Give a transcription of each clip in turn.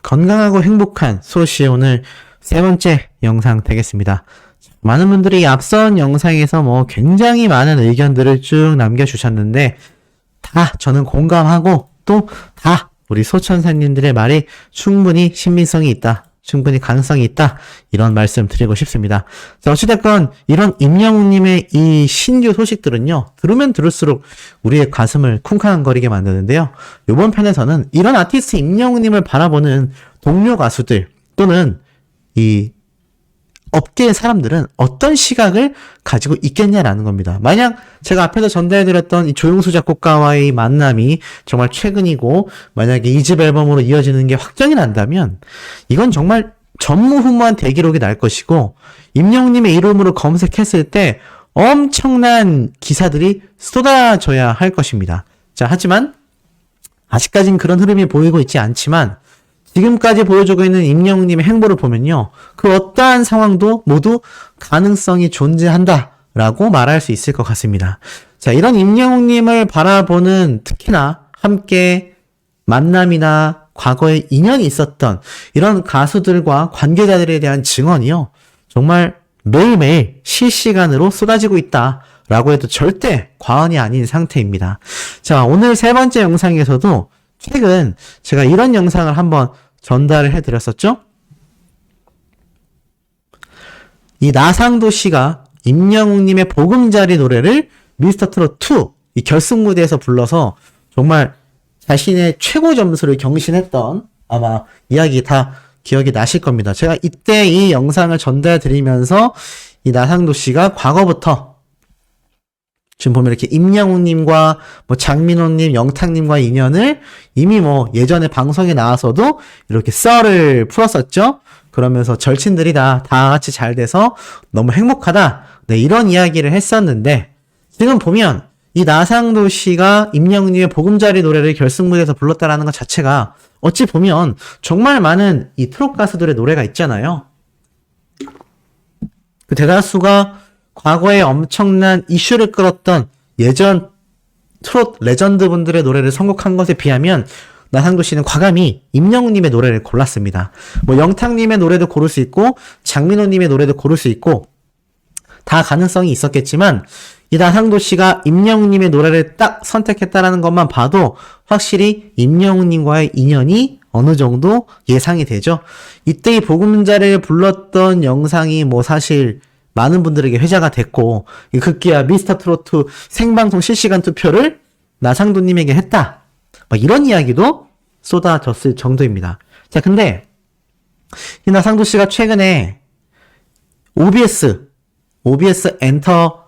건강하고 행복한 소시의 오늘 세 번째 영상 되겠습니다. 많은 분들이 앞선 영상에서 굉장히 많은 의견들을 쭉 남겨주셨는데 다 저는 공감하고 또 다 우리 소천사님들의 말이 충분히 신빙성이 있다. 충분히 가능성이 있다. 이런 말씀 드리고 싶습니다. 자, 어찌됐건 이런 임영웅님의 이 신규 소식들은요. 들으면 들을수록 우리의 가슴을 쿵쾅거리게 만드는데요. 이번 편에서는 이런 아티스트 임영웅님을 바라보는 동료 가수들 또는 이 업계의 사람들은 어떤 시각을 가지고 있겠냐라는 겁니다. 만약 제가 앞에서 전달해드렸던 이 조용수 작곡가와의 만남이 정말 최근이고 만약에 2집 앨범으로 이어지는 게 확정이 난다면 이건 정말 전무후무한 대기록이 날 것이고 임영웅님의 이름으로 검색했을 때 엄청난 기사들이 쏟아져야 할 것입니다. 자, 하지만 아직까진 그런 흐름이 보이고 있지 않지만 지금까지 보여주고 있는 임영웅님의 행보를 보면요. 그 어떠한 상황도 모두 가능성이 존재한다라고 말할 수 있을 것 같습니다. 자, 이런 임영웅님을 바라보는 특히나 함께 만남이나 과거에 인연이 있었던 이런 가수들과 관계자들에 대한 증언이요. 정말 매일매일 실시간으로 쏟아지고 있다라고 해도 절대 과언이 아닌 상태입니다. 자, 오늘 세 번째 영상에서도 최근 제가 이런 영상을 한번 전달을 해드렸었죠. 이 나상도 씨가 임영웅님의 보금자리 노래를 미스터트롯2 이 결승 무대에서 불러서 정말 자신의 최고 점수를 경신했던 아마 이야기 다 기억이 나실 겁니다. 제가 이때 이 영상을 전달드리면서 이 나상도 씨가 과거부터 지금 보면 이렇게 임영웅님과 장민호님, 영탁님과 인연을 이미 예전에 방송에 나와서도 이렇게 썰을 풀었었죠. 그러면서 절친들이 다 같이 잘 돼서 너무 행복하다. 네, 이런 이야기를 했었는데 지금 보면 이 나상도 씨가 임영웅님의 보금자리 노래를 결승 무대에서 불렀다라는 것 자체가 어찌 보면 정말 많은 이 트롯 가수들의 노래가 있잖아요. 그 대다수가 과거에 엄청난 이슈를 끌었던 예전 트롯 레전드 분들의 노래를 선곡한 것에 비하면 나상도 씨는 과감히 임영웅님의 노래를 골랐습니다. 영탁님의 노래도 고를 수 있고 장민호님의 노래도 고를 수 있고 다 가능성이 있었겠지만 이 나상도 씨가 임영웅님의 노래를 딱 선택했다라는 것만 봐도 확실히 임영웅님과의 인연이 어느 정도 예상이 되죠. 이때 이 보금자리를 불렀던 영상이 사실 많은 분들에게 회자가 됐고 급기야 미스터트롯2 생방송 실시간 투표를 나상도님에게 했다. 이런 이야기도 쏟아졌을 정도입니다. 자, 근데 이 나상도 씨가 최근에 OBS 엔터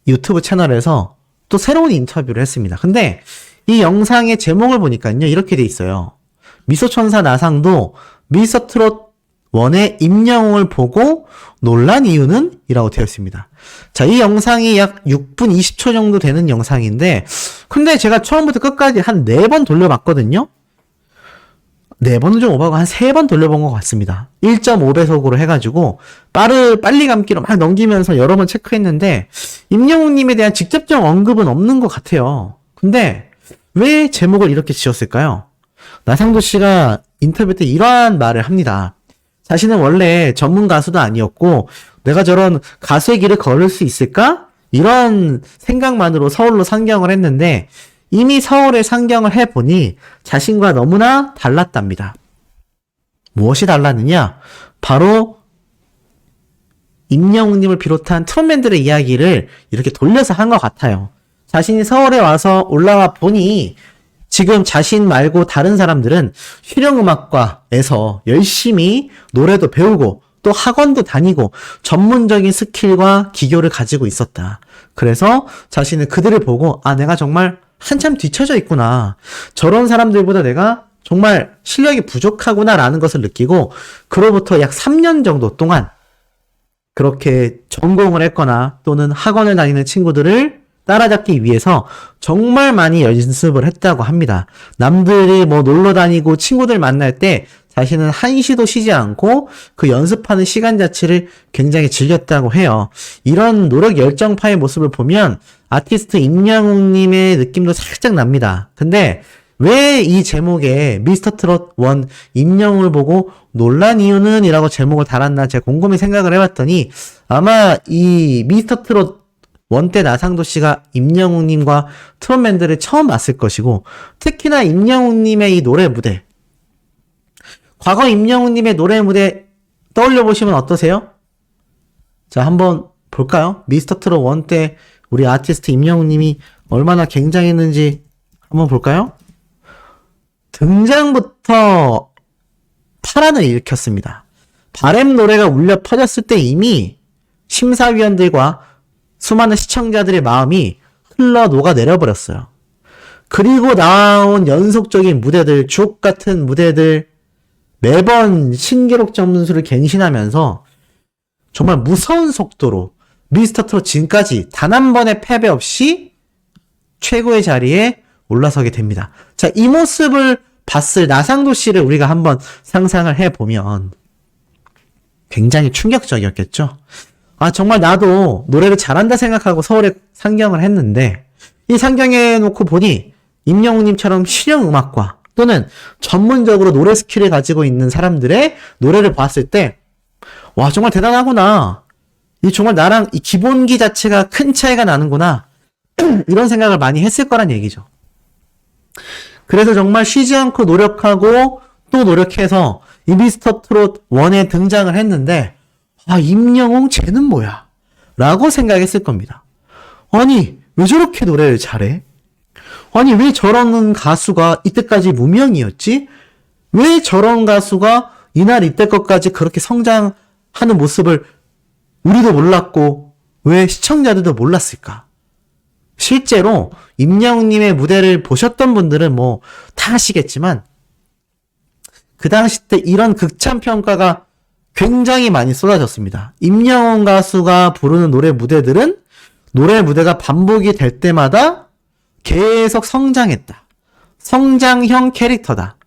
유튜브 채널에서 또 새로운 인터뷰를 했습니다. 근데 이 영상의 제목을 보니까요 이렇게 돼 있어요. 미소천사 나상도 미스터트롯 1의 임영웅을 보고 놀란 이유는? 이라고 되어 있습니다. 자, 이 영상이 약 6분 20초 정도 되는 영상인데 근데 제가 처음부터 끝까지 한 4번 돌려봤거든요. 4번은 좀 오버하고 한 3번 돌려본 것 같습니다. 1.5배속으로 해가지고 빨리 감기로 막 넘기면서 여러 번 체크했는데 임영웅님에 대한 직접적 언급은 없는 것 같아요. 근데 왜 제목을 이렇게 지었을까요? 나상도 씨가 인터뷰 때 이러한 말을 합니다. 자신은 원래 전문 가수도 아니었고 내가 저런 가수의 길을 걸을 수 있을까? 이런 생각만으로 서울로 상경을 했는데 이미 서울에 상경을 해보니 자신과 너무나 달랐답니다. 무엇이 달랐느냐? 바로 임영웅님을 비롯한 트롯맨들의 이야기를 이렇게 돌려서 한 것 같아요. 자신이 서울에 와서 올라와 보니 지금 자신 말고 다른 사람들은 실용음악과에서 열심히 노래도 배우고 또 학원도 다니고 전문적인 스킬과 기교를 가지고 있었다. 그래서 자신은 그들을 보고 내가 정말 한참 뒤처져 있구나. 저런 사람들보다 내가 정말 실력이 부족하구나라는 것을 느끼고 그로부터 약 3년 정도 동안 그렇게 전공을 했거나 또는 학원을 다니는 친구들을 따라잡기 위해서 정말 많이 연습을 했다고 합니다. 남들이 놀러 다니고 친구들 만날 때 자신은 한시도 쉬지 않고 그 연습하는 시간 자체를 굉장히 즐겼다고 해요. 이런 노력 열정파의 모습을 보면 아티스트 임영웅님의 느낌도 살짝 납니다. 근데 왜 이 제목에 미스터 트롯 1 임영웅을 보고 놀란 이유는 이라고 제목을 달았나 제가 곰곰이 생각을 해봤더니 아마 이 미스터 트롯 1 때 나상도 씨가 임영웅님과 트롯맨들을 처음 봤을 것이고 특히나 임영웅님의 이 노래 무대 과거 임영웅님의 노래 무대 떠올려 보시면 어떠세요? 자 한번 볼까요? 미스터 트롯 1 때 우리 아티스트 임영웅님이 얼마나 굉장했는지 한번 볼까요? 등장부터 파란을 일으켰습니다. 바램 노래가 울려 퍼졌을 때 이미 심사위원들과 수많은 시청자들의 마음이 흘러 녹아내려버렸어요. 그리고 나온 연속적인 무대들, 주옥 같은 무대들, 매번 신기록 점수를 갱신하면서 정말 무서운 속도로 미스터 트롯 지금까지 단 한 번의 패배 없이 최고의 자리에 올라서게 됩니다. 자, 이 모습을 봤을 나상도 씨를 우리가 한번 상상을 해보면 굉장히 충격적이었겠죠? 아, 정말 나도 노래를 잘한다 생각하고 서울에 상경을 했는데 이 상경해 놓고 보니 임영웅님처럼 실용음악과 또는 전문적으로 노래 스킬을 가지고 있는 사람들의 노래를 봤을 때 와, 정말 대단하구나. 이 정말 나랑 이 기본기 자체가 큰 차이가 나는구나. 이런 생각을 많이 했을 거란 얘기죠. 그래서 정말 쉬지 않고 노력하고 또 노력해서 이 미스터 트롯 1에 등장을 했는데 아, 임영웅 쟤는 뭐야? 라고 생각했을 겁니다. 아니, 왜 저렇게 노래를 잘해? 아니, 왜 저런 가수가 이때까지 무명이었지? 왜 저런 가수가 이날 이때 것까지 그렇게 성장하는 모습을 우리도 몰랐고 왜 시청자들도 몰랐을까? 실제로 임영웅님의 무대를 보셨던 분들은 뭐 다 아시겠지만 그 당시 때 이런 극찬 평가가 굉장히 많이 쏟아졌습니다. 임영웅 가수가 부르는 노래 무대들은 노래 무대가 반복이 될 때마다 계속 성장했다. 성장형 캐릭터다.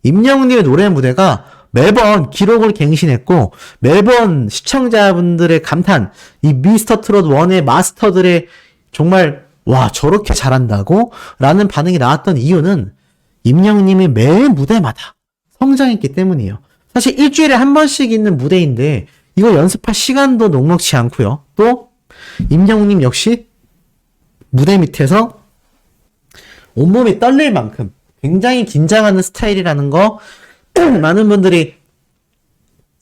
임영웅님의 노래 무대가 매번 기록을 갱신했고 매번 시청자분들의 감탄, 이 미스터 트롯 1의 마스터들의 정말 와 저렇게 잘한다고? 라는 반응이 나왔던 이유는 임영웅님이 매 무대마다 성장했기 때문이에요. 사실 일주일에 한 번씩 있는 무대인데 이거 연습할 시간도 녹록치 않고요. 또 임영웅님 역시 무대 밑에서 온몸이 떨릴 만큼 굉장히 긴장하는 스타일이라는 거 많은 분들이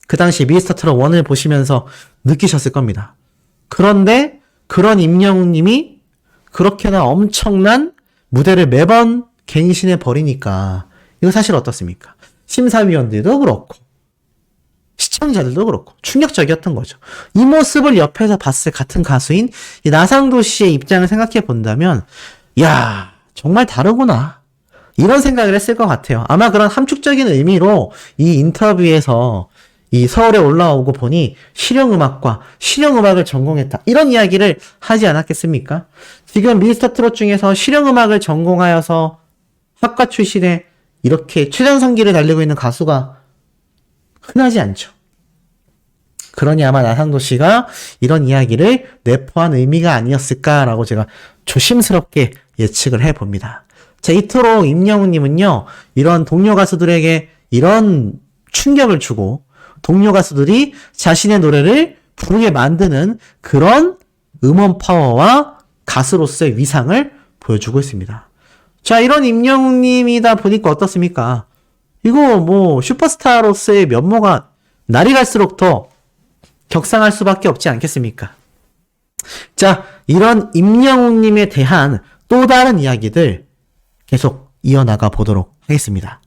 그 당시 미스터 트롯 1을 보시면서 느끼셨을 겁니다. 그런데 그런 임영웅님이 그렇게나 엄청난 무대를 매번 갱신해 버리니까 이거 사실 어떻습니까? 심사위원들도 그렇고 시청자들도 그렇고 충격적이었던 거죠. 이 모습을 옆에서 봤을 같은 가수인 이 나상도 씨의 입장을 생각해 본다면 야 정말 다르구나 이런 생각을 했을 것 같아요. 아마 그런 함축적인 의미로 이 인터뷰에서 이 서울에 올라오고 보니 실용음악과 실용음악을 전공했다 이런 이야기를 하지 않았겠습니까? 지금 미스터 트롯 중에서 실용음악을 전공하여서 학과 출신의 이렇게 최전성기를 달리고 있는 가수가 흔하지 않죠. 그러니 아마 나상도 씨가 이런 이야기를 내포한 의미가 아니었을까라고 제가 조심스럽게 예측을 해봅니다. 자, 이토록 임영웅님은요, 이런 동료 가수들에게 이런 충격을 주고 동료 가수들이 자신의 노래를 부르게 만드는 그런 음원 파워와 가수로서의 위상을 보여주고 있습니다. 자, 이런 임영웅님이다 보니까 어떻습니까? 이거 뭐 슈퍼스타로서의 면모가 날이 갈수록 더 격상할 수밖에 없지 않겠습니까? 자, 이런 임영웅님에 대한 또 다른 이야기들 계속 이어나가 보도록 하겠습니다.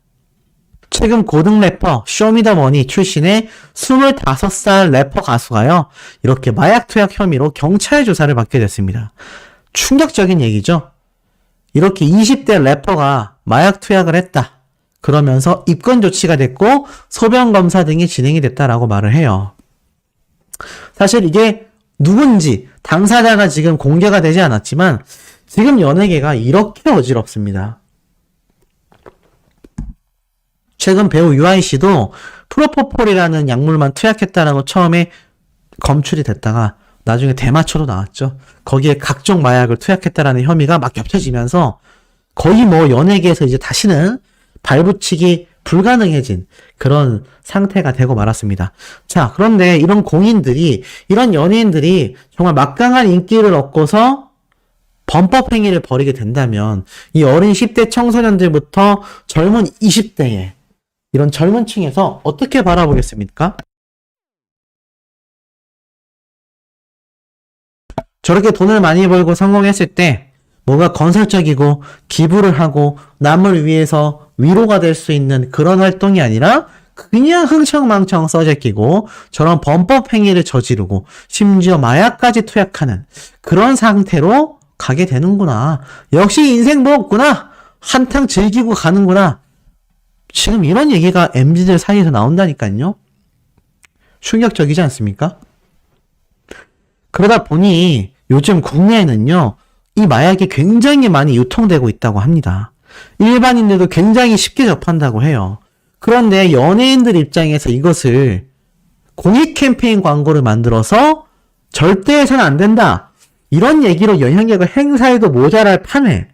최근 고등 래퍼 쇼미더머니 출신의 25살 래퍼 가수가요. 이렇게 마약 투약 혐의로 경찰 조사를 받게 됐습니다. 충격적인 얘기죠. 이렇게 20대 래퍼가 마약 투약을 했다. 그러면서 입건 조치가 됐고 소변 검사 등이 진행이 됐다라고 말을 해요. 사실 이게 누군지 당사자가 지금 공개가 되지 않았지만 지금 연예계가 이렇게 어지럽습니다. 최근 배우 유아인 씨도 프로포폴이라는 약물만 투약했다라고 처음에 검출이 됐다가 나중에 대마초로 나왔죠. 거기에 각종 마약을 투약했다라는 혐의가 막 겹쳐지면서 거의 뭐 연예계에서 이제 다시는 발붙이기 불가능해진 그런 상태가 되고 말았습니다. 자, 그런데 이런 공인들이, 이런 연예인들이 정말 막강한 인기를 얻고서 범법 행위를 벌이게 된다면 이 어린 10대 청소년들부터 젊은 20대에 이런 젊은 층에서 어떻게 바라보겠습니까? 저렇게 돈을 많이 벌고 성공했을 때 뭔가 건설적이고 기부를 하고 남을 위해서 위로가 될 수 있는 그런 활동이 아니라 그냥 흥청망청 써제끼고 저런 범법 행위를 저지르고 심지어 마약까지 투약하는 그런 상태로 가게 되는구나. 역시 인생 뭐 없구나. 한탕 즐기고 가는구나. 지금 이런 얘기가 MZ들 사이에서 나온다니까요. 충격적이지 않습니까? 그러다 보니 요즘 국내에는요, 이 마약이 굉장히 많이 유통되고 있다고 합니다. 일반인들도 굉장히 쉽게 접한다고 해요. 그런데 연예인들 입장에서 이것을 공익 캠페인 광고를 만들어서 절대 해서는 안 된다. 이런 얘기로 영향력을 행사해도 모자랄 판에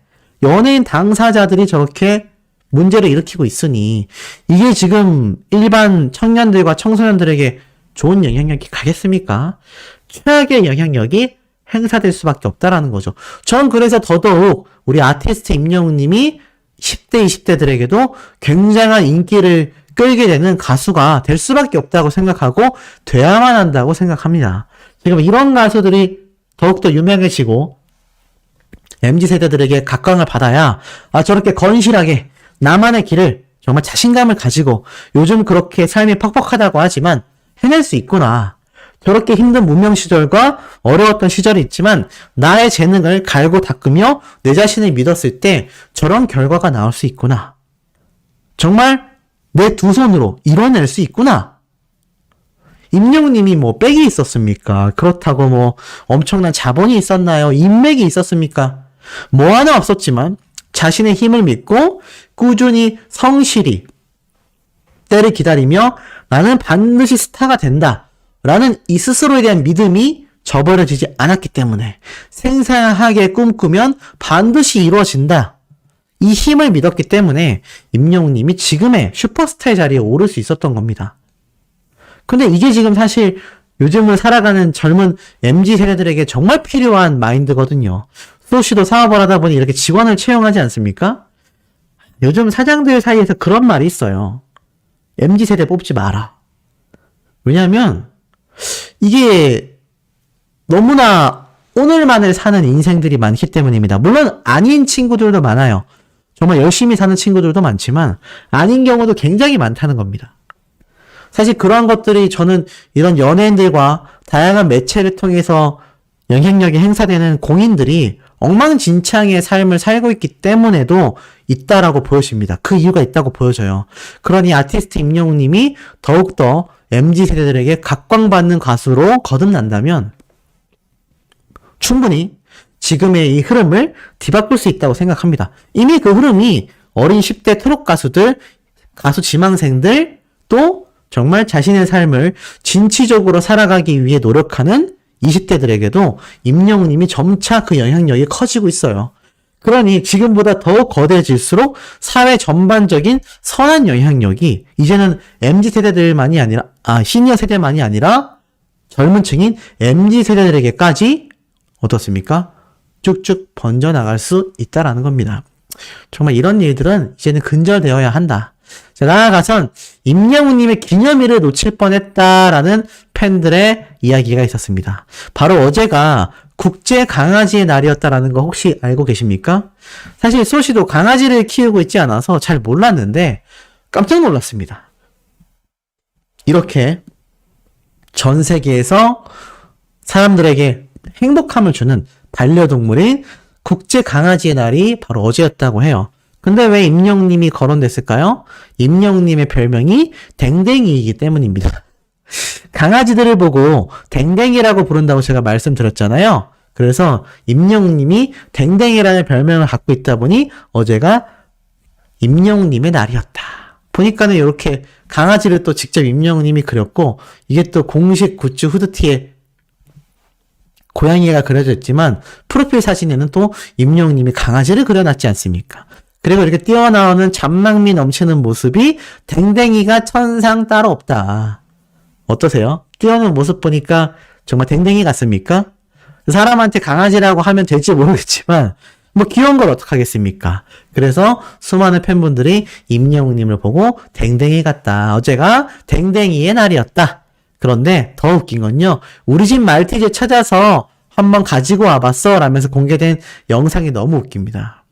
연예인 당사자들이 저렇게 문제를 일으키고 있으니 이게 지금 일반 청년들과 청소년들에게 좋은 영향력이 가겠습니까? 최악의 영향력이 행사될 수밖에 없다라는 거죠. 전 그래서 더더욱 우리 아티스트 임영웅님이 10대, 20대들에게도 굉장한 인기를 끌게 되는 가수가 될 수밖에 없다고 생각하고 돼야만 한다고 생각합니다. 지금 이런 가수들이 더욱더 유명해지고 MZ세대들에게 각광을 받아야 저렇게 건실하게 나만의 길을 정말 자신감을 가지고 요즘 그렇게 삶이 퍽퍽하다고 하지만 해낼 수 있구나. 저렇게 힘든 무명 시절과 어려웠던 시절이 있지만 나의 재능을 갈고 닦으며 내 자신을 믿었을 때 저런 결과가 나올 수 있구나. 정말 내 두 손으로 이뤄낼 수 있구나. 임영웅님이 뭐 빽이 있었습니까? 그렇다고 뭐 엄청난 자본이 있었나요? 인맥이 있었습니까? 뭐 하나 없었지만 자신의 힘을 믿고 꾸준히 성실히 때를 기다리며 나는 반드시 스타가 된다 라는 이 스스로에 대한 믿음이 저버려지지 않았기 때문에 생생하게 꿈꾸면 반드시 이루어진다. 이 힘을 믿었기 때문에 임영웅님이 지금의 슈퍼스타의 자리에 오를 수 있었던 겁니다. 근데 이게 지금 사실 요즘을 살아가는 젊은 MZ세대들에게 정말 필요한 마인드거든요. 수호씨도 사업을 하다 보니 이렇게 직원을 채용하지 않습니까? 요즘 사장들 사이에서 그런 말이 있어요. MZ세대 뽑지 마라. 왜냐면 이게 너무나 오늘만을 사는 인생들이 많기 때문입니다. 물론 아닌 친구들도 많아요. 정말 열심히 사는 친구들도 많지만 아닌 경우도 굉장히 많다는 겁니다. 사실 그러한 것들이 저는 이런 연예인들과 다양한 매체를 통해서 영향력이 행사되는 공인들이 엉망진창의 삶을 살고 있기 때문에도 있다라고 보여집니다. 그 이유가 있다고 보여져요. 그러니 아티스트 임영웅님이 더욱더 MZ세대들에게 각광받는 가수로 거듭난다면 충분히 지금의 이 흐름을 뒤바꿀 수 있다고 생각합니다. 이미 그 흐름이 어린 10대 트롯 가수들, 가수 지망생들, 또 정말 자신의 삶을 진취적으로 살아가기 위해 노력하는 20대들에게도 임영웅님이 점차 그 영향력이 커지고 있어요. 그러니 지금보다 더 거대해질수록 사회 전반적인 선한 영향력이 이제는 MZ세대들만이 아니라 시니어 세대만이 아니라 젊은 층인 MZ세대들에게까지 어떻습니까? 쭉쭉 번져나갈 수 있다라는 겁니다. 정말 이런 일들은 이제는 근절되어야 한다. 자, 나아가선 임영웅님의 기념일을 놓칠 뻔했다라는 팬들의 이야기가 있었습니다. 바로 어제가 국제 강아지의 날이었다라는 거 혹시 알고 계십니까? 사실 소시도 강아지를 키우고 있지 않아서 잘 몰랐는데 깜짝 놀랐습니다. 이렇게 전 세계에서 사람들에게 행복함을 주는 반려동물인 국제 강아지의 날이 바로 어제였다고 해요. 근데 왜 임영웅님이 거론됐을까요? 임영웅님의 별명이 댕댕이이기 때문입니다. 강아지들을 보고 댕댕이라고 부른다고 제가 말씀드렸잖아요. 그래서 임영웅님이 댕댕이라는 별명을 갖고 있다 보니 어제가 임영웅님의 날이었다. 보니까는 이렇게 강아지를 또 직접 임영웅님이 그렸고 이게 또 공식 굿즈 후드티에 고양이가 그려져 있지만 프로필 사진에는 또 임영웅님이 강아지를 그려놨지 않습니까? 그리고 이렇게 뛰어나오는 잔망미 넘치는 모습이 댕댕이가 천상 따로 없다. 어떠세요? 뛰어오는 모습 보니까 정말 댕댕이 같습니까? 사람한테 강아지라고 하면 될지 모르겠지만 뭐 귀여운 걸 어떡하겠습니까? 그래서 수많은 팬분들이 임영웅님을 보고 댕댕이 같다. 어제가 댕댕이의 날이었다. 그런데 더 웃긴 건요. 우리 집 말티즈 찾아서 한번 가지고 와봤어 라면서 공개된 영상이 너무 웃깁니다.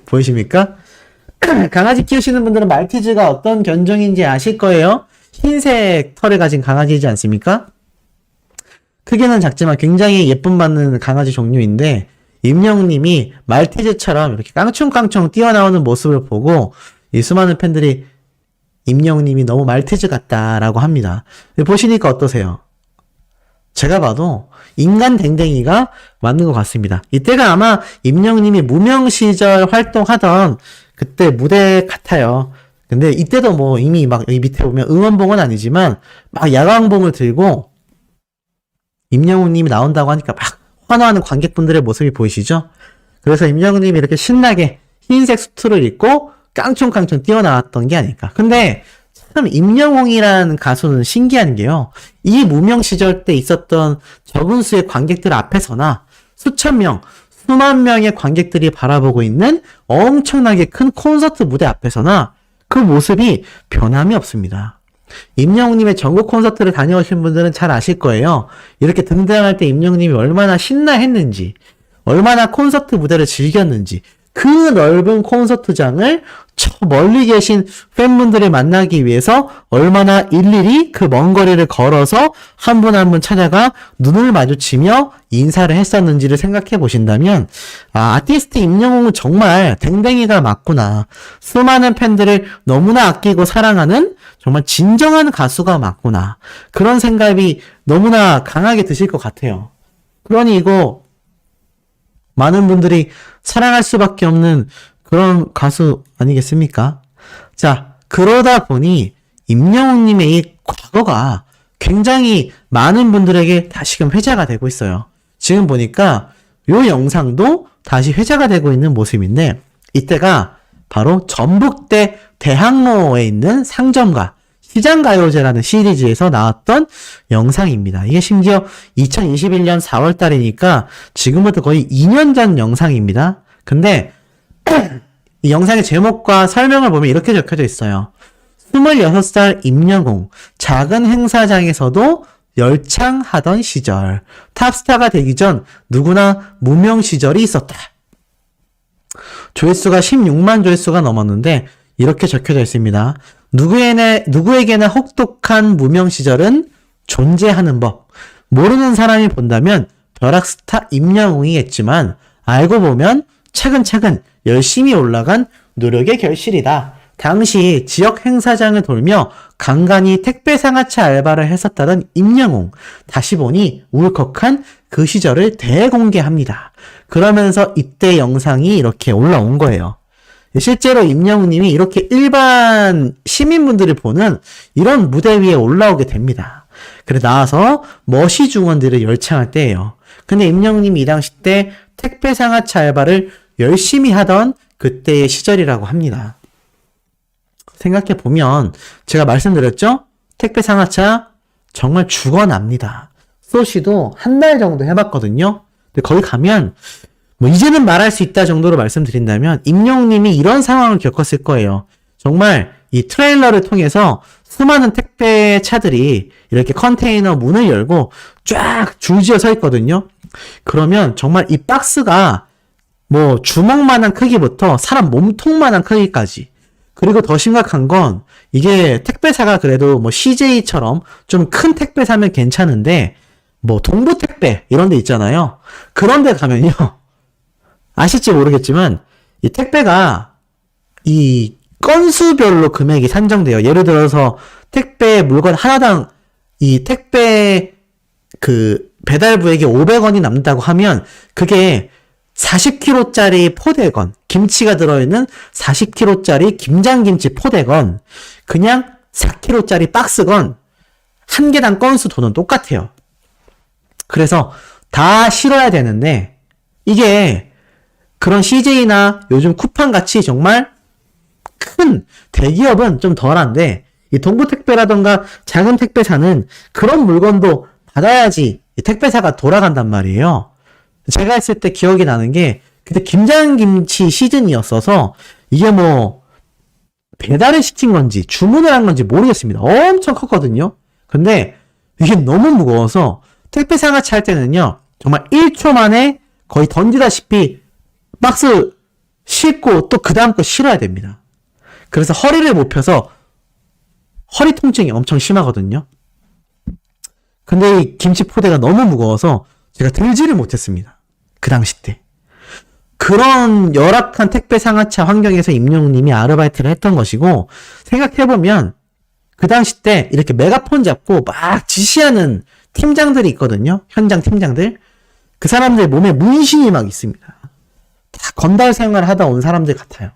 보이십니까? 강아지 키우시는 분들은 말티즈가 어떤 견종인지 아실 거예요. 흰색 털을 가진 강아지이지 않습니까? 크기는 작지만 굉장히 예쁨 받는 강아지 종류인데 임영웅님이 말티즈처럼 이렇게 깡충깡충 뛰어나오는 모습을 보고 이 수많은 팬들이 임영웅님이 너무 말티즈 같다라고 합니다. 보시니까 어떠세요? 제가 봐도 인간 댕댕이가 맞는 것 같습니다. 이때가 아마 임영웅님이 무명 시절 활동하던 그때 무대 같아요. 근데 이때도 뭐 이미 막 여기 밑에 보면 응원봉은 아니지만 막 야광봉을 들고 임영웅님이 나온다고 하니까 막 환호하는 관객분들의 모습이 보이시죠? 그래서 임영웅님이 이렇게 신나게 흰색 수트를 입고 깡충깡충 뛰어나왔던 게 아닐까. 근데 참 임영웅이라는 가수는 신기한 게요. 이 무명 시절 때 있었던 적은 수의 관객들 앞에서나 수천 명, 수만 명의 관객들이 바라보고 있는 엄청나게 큰 콘서트 무대 앞에서나 그 모습이 변함이 없습니다. 임영웅님의 전국 콘서트를 다녀오신 분들은 잘 아실 거예요. 이렇게 등장할 때 임영웅님이 얼마나 신나했는지, 얼마나 콘서트 무대를 즐겼는지, 그 넓은 콘서트장을 저 멀리 계신 팬분들을 만나기 위해서 얼마나 일일이 그 먼 거리를 걸어서 한 분 한 분 찾아가 눈을 마주치며 인사를 했었는지를 생각해 보신다면 아티스트 임영웅은 정말 댕댕이가 맞구나. 수많은 팬들을 너무나 아끼고 사랑하는 정말 진정한 가수가 맞구나. 그런 생각이 너무나 강하게 드실 것 같아요. 그러니 이거 많은 분들이 사랑할 수밖에 없는 그런 가수 아니겠습니까? 자, 그러다 보니 임영웅님의 이 과거가 굉장히 많은 분들에게 다시금 회자가 되고 있어요. 지금 보니까 이 영상도 다시 회자가 되고 있는 모습인데 이때가 바로 전북대 대학로에 있는 상점가 시장가요제라는 시리즈에서 나왔던 영상입니다. 이게 심지어 2021년 4월 달이니까 지금부터 거의 2년 전 영상입니다. 근데 이 영상의 제목과 설명을 보면 이렇게 적혀져 있어요. 26살 임영웅, 작은 행사장에서도 열창하던 시절, 탑스타가 되기 전 누구나 무명 시절이 있었다. 조회수가 16만 조회수가 넘었는데 이렇게 적혀져 있습니다. 누구에게나 혹독한 무명 시절은 존재하는 법. 모르는 사람이 본다면 벼락스타 임영웅이겠지만 알고 보면 차근차근 열심히 올라간 노력의 결실이다. 당시 지역 행사장을 돌며 간간히 택배 상하차 알바를 했었다던 임영웅. 다시 보니 울컥한 그 시절을 대공개합니다. 그러면서 이때 영상이 이렇게 올라온 거예요. 실제로 임영웅님이 이렇게 일반 시민분들이 보는 이런 무대 위에 올라오게 됩니다. 그래 나와서 머시 중원들을 열창할 때예요. 근데 임영웅님이 이 당시 때 택배 상하차 알바를 열심히 하던 그때의 시절이라고 합니다. 생각해보면 제가 말씀드렸죠? 택배 상하차 정말 죽어납니다. 소시도 한 달 정도 해봤거든요. 근데 거기 가면 뭐 이제는 말할 수 있다 정도로 말씀드린다면 임영웅님이 이런 상황을 겪었을 거예요. 정말 이 트레일러를 통해서 수많은 택배 차들이 이렇게 컨테이너 문을 열고 쫙 줄지어 서 있거든요. 그러면 정말 이 박스가 뭐 주먹만한 크기부터 사람 몸통만한 크기까지. 그리고 더 심각한 건 이게 택배사가 그래도 뭐 CJ처럼 좀 큰 택배사면 괜찮은데 뭐 동부택배 이런 데 있잖아요. 그런 데 가면요. 아실지 모르겠지만 이 택배가 이 건수별로 금액이 산정돼요. 예를 들어서 택배 물건 하나당 이 택배 그 배달부에게 500원이 남는다고 하면 그게 40kg짜리 포대건, 김치가 들어있는 40kg짜리 김장김치 포대건, 그냥 4kg짜리 박스건, 한 개당 건수 돈은 똑같아요. 그래서 다 실어야 되는데 이게 그런 CJ나 요즘 쿠팡같이 정말 큰 대기업은 좀 덜한데 이 동부택배라던가 작은 택배사는 그런 물건도 받아야지 이 택배사가 돌아간단 말이에요. 제가 했을 때 기억이 나는 게 그때 김장김치 시즌이었어서 이게 뭐 배달을 시킨 건지 주문을 한 건지 모르겠습니다. 엄청 컸거든요. 근데 이게 너무 무거워서 택배 상하차 할 때는요 정말 1초 만에 거의 던지다시피 박스 싣고 또 그 다음 거 실어야 됩니다. 그래서 허리를 못 펴서 허리 통증이 엄청 심하거든요. 근데 이 김치 포대가 너무 무거워서 제가 들지를 못했습니다. 그 당시 때. 그런 열악한 택배 상하차 환경에서 임영웅님이 아르바이트를 했던 것이고, 생각해보면 그 당시 때 이렇게 메가폰 잡고 막 지시하는 팀장들이 있거든요. 현장 팀장들. 그 사람들 몸에 문신이 막 있습니다. 다 건달 생활을 하다 온 사람들 같아요.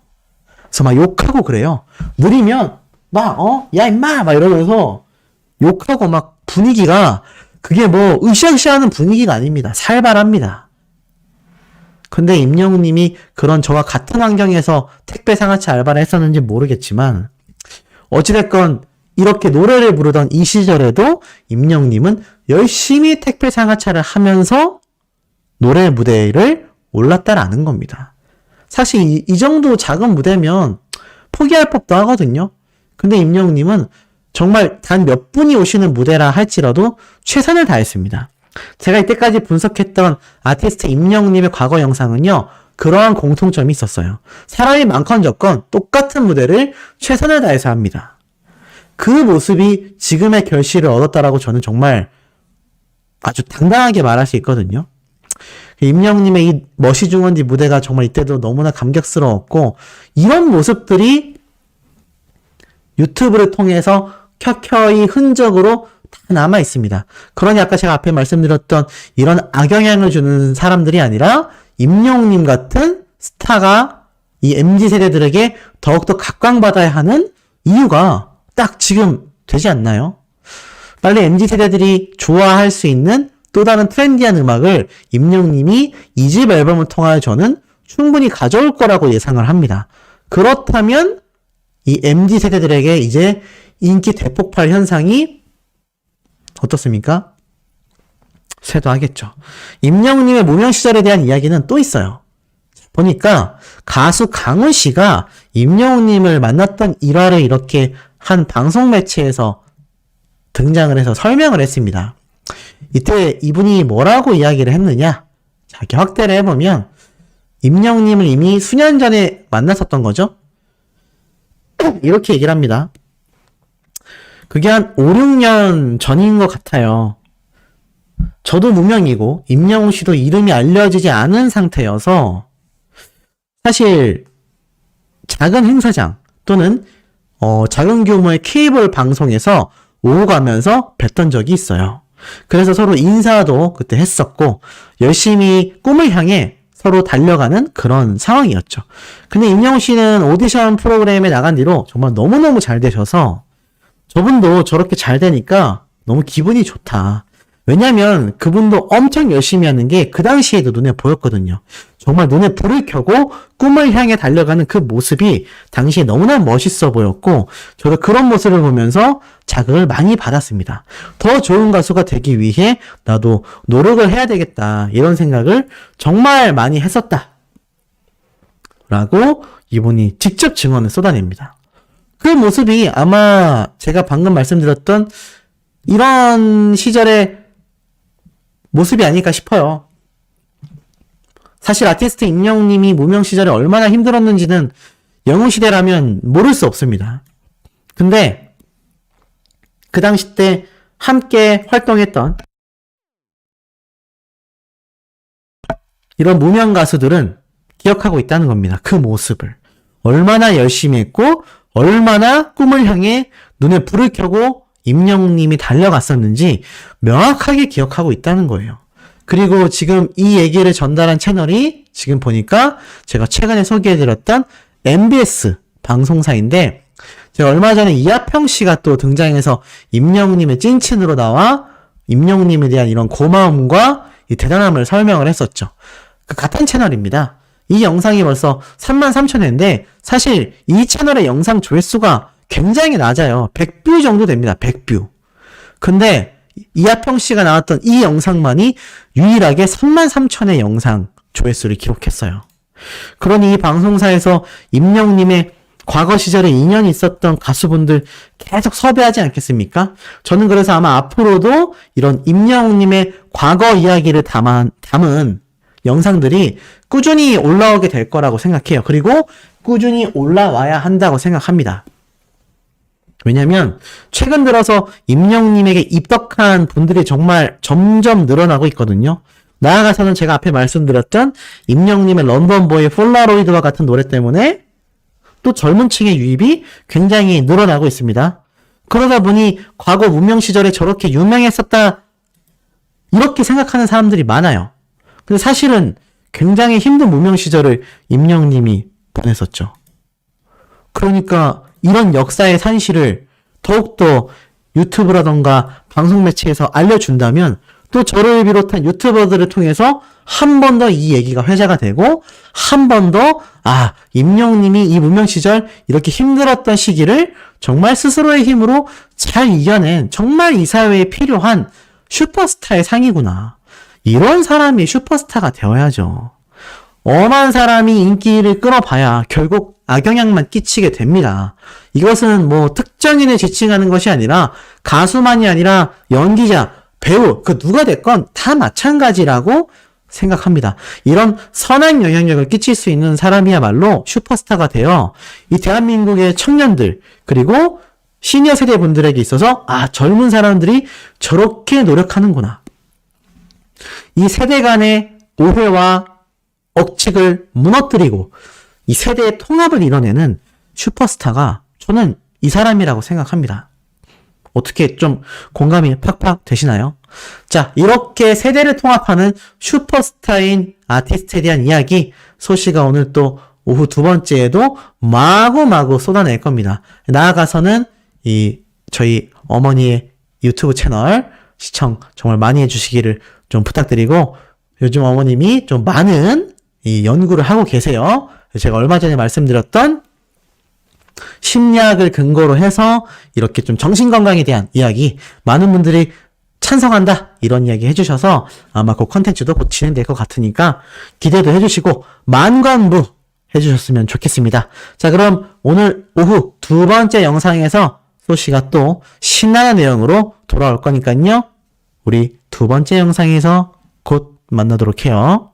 그래서 막 욕하고 그래요. 느리면 막 야 임마 막 이러면서 욕하고 막 분위기가 그게 뭐 으쌰으쌰하는 분위기가 아닙니다. 살벌합니다. 근데 임영웅님이 그런 저와 같은 환경에서 택배 상하차 알바를 했었는지 모르겠지만 어찌됐건 이렇게 노래를 부르던 이 시절에도 임영웅님은 열심히 택배 상하차를 하면서 노래 무대를 올랐다라는 겁니다. 사실 이 정도 작은 무대면 포기할 법도 하거든요. 근데 임영웅님은 정말 단 몇 분이 오시는 무대라 할지라도 최선을 다했습니다. 제가 이때까지 분석했던 아티스트 임영웅님의 과거 영상은요. 그러한 공통점이 있었어요. 사람이 많건 적건 똑같은 무대를 최선을 다해서 합니다. 그 모습이 지금의 결실을 얻었다라고 저는 정말 아주 당당하게 말할 수 있거든요. 임영웅님의 이 멋이 중원지 무대가 정말 이때도 너무나 감격스러웠고 이런 모습들이 유튜브를 통해서 켜켜이 흔적으로 다 남아 있습니다. 그러니 아까 제가 앞에 말씀드렸던 이런 악영향을 주는 사람들이 아니라 임영웅님 같은 스타가 이 MZ세대들에게 더욱더 각광받아야 하는 이유가 딱 지금 되지 않나요? 빨리 MZ세대들이 좋아할 수 있는 또 다른 트렌디한 음악을 임영웅님이 2집 앨범을 통하여 저는 충분히 가져올 거라고 예상을 합니다. 그렇다면 이 MZ세대들에게 이제 인기 대폭발 현상이 어떻습니까? 쇄도하겠죠. 임영웅님의 무명 시절에 대한 이야기는 또 있어요. 보니까 가수 강훈 씨가 임영웅님을 만났던 일화를 이렇게 한 방송 매체에서 등장을 해서 설명을 했습니다. 이때 이분이 뭐라고 이야기를 했느냐? 자, 이렇게 확대를 해보면 임영웅님을 이미 수년 전에 만났었던 거죠. 이렇게 얘기를 합니다. 그게 한 5, 6년 전인 것 같아요. 저도 무명이고 임영웅 씨도 이름이 알려지지 않은 상태여서 사실 작은 행사장 또는 작은 규모의 케이블 방송에서 오고 가면서 뵀던 적이 있어요. 그래서 서로 인사도 그때 했었고 열심히 꿈을 향해 서로 달려가는 그런 상황이었죠. 근데 임영웅 씨는 오디션 프로그램에 나간 뒤로 정말 너무너무 잘 되셔서 저분도 저렇게 잘 되니까 너무 기분이 좋다. 왜냐면 그분도 엄청 열심히 하는 게 그 당시에도 눈에 보였거든요. 정말 눈에 불을 켜고 꿈을 향해 달려가는 그 모습이 당시에 너무나 멋있어 보였고 저도 그런 모습을 보면서 자극을 많이 받았습니다. 더 좋은 가수가 되기 위해 나도 노력을 해야 되겠다 이런 생각을 정말 많이 했었다 라고 이분이 직접 증언을 쏟아냅니다. 그 모습이 아마 제가 방금 말씀드렸던 이런 시절의 모습이 아닐까 싶어요. 사실 아티스트 임영웅님이 무명 시절에 얼마나 힘들었는지는 영웅시대라면 모를 수 없습니다. 근데 그 당시 때 함께 활동했던 이런 무명 가수들은 기억하고 있다는 겁니다. 그 모습을. 얼마나 열심히 했고 얼마나 꿈을 향해 눈에 불을 켜고 임영웅님이 달려갔었는지 명확하게 기억하고 있다는 거예요. 그리고 지금 이 얘기를 전달한 채널이 지금 보니까 제가 최근에 소개해드렸던 MBS 방송사인데 제가 얼마 전에 이하평 씨가 또 등장해서 임영웅님의 찐친으로 나와 임영웅님에 대한 이런 고마움과 이 대단함을 설명을 했었죠. 그 같은 채널입니다. 이 영상이 벌써 33,000회인데 사실 이 채널의 영상 조회수가 굉장히 낮아요. 100뷰 정도 됩니다. 100뷰. 근데 이하평 씨가 나왔던 이 영상만이 유일하게 33,000회 영상 조회수를 기록했어요. 그러니 이 방송사에서 임영웅님의 과거 시절에 인연이 있었던 가수분들 계속 섭외하지 않겠습니까? 저는 그래서 아마 앞으로도 이런 임영웅님의 과거 이야기를 담은 영상들이 꾸준히 올라오게 될 거라고 생각해요. 그리고 꾸준히 올라와야 한다고 생각합니다. 왜냐면 최근 들어서 임영웅님에게 입덕한 분들이 정말 점점 늘어나고 있거든요. 나아가서는 제가 앞에 말씀드렸던 임영웅님의 런던보이 폴라로이드와 같은 노래 때문에 또 젊은 층의 유입이 굉장히 늘어나고 있습니다. 그러다 보니 과거 무명 시절에 저렇게 유명했었다 이렇게 생각하는 사람들이 많아요. 근데 사실은 굉장히 힘든 무명 시절을 임영웅님이 보냈었죠. 그러니까 이런 역사의 산실을 더욱더 유튜브라던가 방송 매체에서 알려준다면 또 저를 비롯한 유튜버들을 통해서 한 번 더 이 얘기가 회자가 되고 한 번 더 임영웅님이 이 무명 시절 이렇게 힘들었던 시기를 정말 스스로의 힘으로 잘 이겨낸 정말 이 사회에 필요한 슈퍼스타의 상이구나. 이런 사람이 슈퍼스타가 되어야죠. 엄한 사람이 인기를 끌어봐야 결국 악영향만 끼치게 됩니다. 이것은 뭐 특정인을 지칭하는 것이 아니라 가수만이 아니라 연기자, 배우, 그 누가 됐건 다 마찬가지라고 생각합니다. 이런 선한 영향력을 끼칠 수 있는 사람이야말로 슈퍼스타가 되어 이 대한민국의 청년들 그리고 시니어 세대 분들에게 있어서 젊은 사람들이 저렇게 노력하는구나. 이 세대 간의 오해와 억측을 무너뜨리고 이 세대의 통합을 이뤄내는 슈퍼스타가 저는 이 사람이라고 생각합니다. 어떻게 좀 공감이 팍팍 되시나요? 자, 이렇게 세대를 통합하는 슈퍼스타인 아티스트에 대한 이야기 소시가 오늘 또 오후 2번째에도 마구마구 쏟아낼 겁니다. 나아가서는 저희 어머니의 유튜브 채널 시청 정말 많이 해주시기를 좀 부탁드리고 요즘 어머님이 좀 많은 연구를 하고 계세요. 제가 얼마 전에 말씀드렸던 심리학을 근거로 해서 이렇게 좀 정신건강에 대한 이야기 많은 분들이 찬성한다 이런 이야기 해주셔서 아마 그 컨텐츠도 곧 진행될 것 같으니까 기대도 해주시고 만관부 해주셨으면 좋겠습니다. 자, 그럼 오늘 오후 2번째 영상에서 소시가 또 신나는 내용으로 돌아올 거니까요. 우리 2번째 영상에서 곧 만나도록 해요.